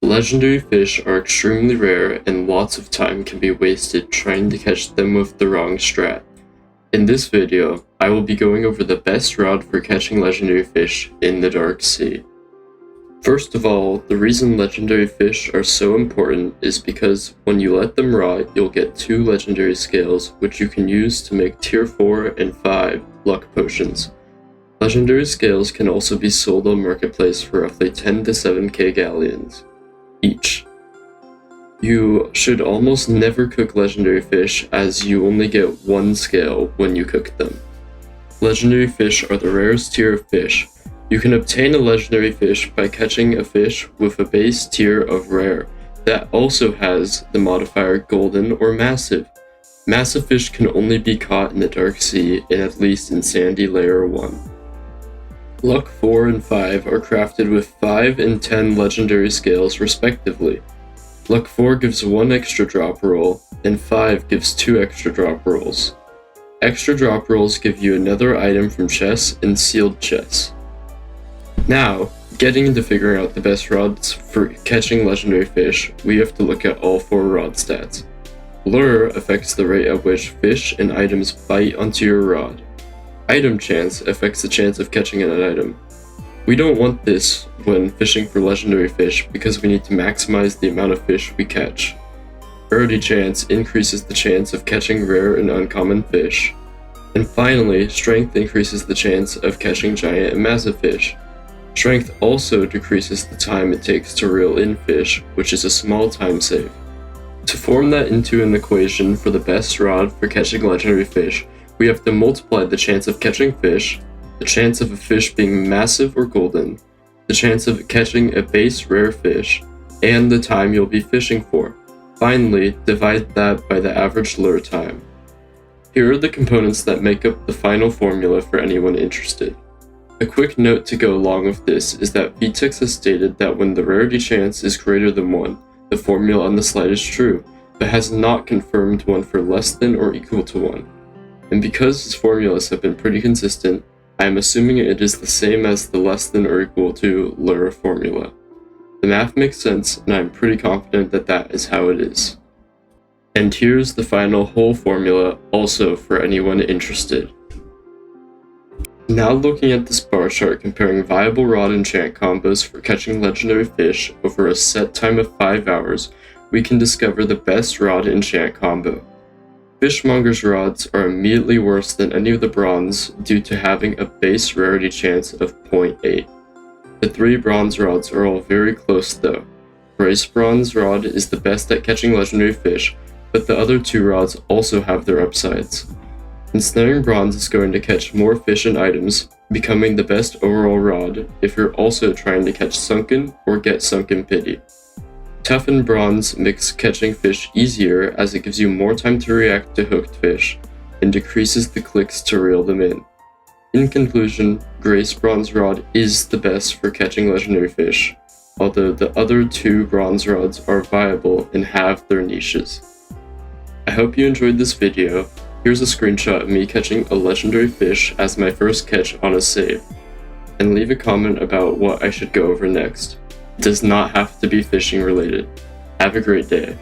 Legendary fish are extremely rare and lots of time can be wasted trying to catch them with the wrong strat. In this video, I will be going over the best rod for catching legendary fish in the Dark Sea. First of all, the reason legendary fish are so important is because when you let them rot, you'll get 2 legendary scales which you can use to make tier 4 and 5 luck potions. Legendary scales can also be sold on Marketplace for roughly 10 to 7k galleons each. You should almost never cook legendary fish as you only get 1 scale when you cook them. Legendary fish are the rarest tier of fish. You can obtain a legendary fish by catching a fish with a base tier of rare that also has the modifier golden or massive. Massive fish can only be caught in the Dark Sea and at least in Sandy Layer 1. Luck 4 and 5 are crafted with 5 and 10 legendary scales respectively. Luck 4 gives 1 extra drop roll, and 5 gives 2 extra drop rolls. Extra drop rolls give you another item from chests and sealed chests. Now, getting into figuring out the best rods for catching legendary fish, we have to look at all 4 rod stats. Lure affects the rate at which fish and items bite onto your rod. Item chance affects the chance of catching an item. We don't want this when fishing for legendary fish because we need to maximize the amount of fish we catch. Rarity chance increases the chance of catching rare and uncommon fish. And finally, strength increases the chance of catching giant and massive fish. Strength also decreases the time it takes to reel in fish, which is a small time save. To form that into an equation for the best rod for catching legendary fish, we have to multiply the chance of catching fish, the chance of a fish being massive or golden, the chance of catching a base rare fish, and the time you'll be fishing for. Finally, divide that by the average lure time. Here are the components that make up the final formula for anyone interested. A quick note to go along with this is that VTEX has stated that when the rarity chance is greater than 1, the formula on the slide is true, but has not confirmed one for less than or equal to 1. And because his formulas have been pretty consistent, I am assuming it is the same as the less than or equal to lure formula. The math makes sense, and I am pretty confident that that is how it is. And here's the final whole formula also for anyone interested. Now looking at this bar chart comparing viable rod enchant combos for catching legendary fish over a set time of 5 hours, we can discover the best rod enchant combo. Fishmonger's rods are immediately worse than any of the bronze due to having a base rarity chance of 0.8. The 3 bronze rods are all very close though. Grace bronze rod is the best at catching legendary fish, but the other 2 rods also have their upsides. Ensnaring bronze is going to catch more fish and items, becoming the best overall rod if you're also trying to catch sunken or get sunken pity. Toughened bronze makes catching fish easier as it gives you more time to react to hooked fish, and decreases the clicks to reel them in. In conclusion, Grace bronze rod is the best for catching legendary fish, although the other 2 bronze rods are viable and have their niches. I hope you enjoyed this video. Here's a screenshot of me catching a legendary fish as my first catch on a save, and leave a comment about what I should go over next. It does not have to be fishing related. Have a great day.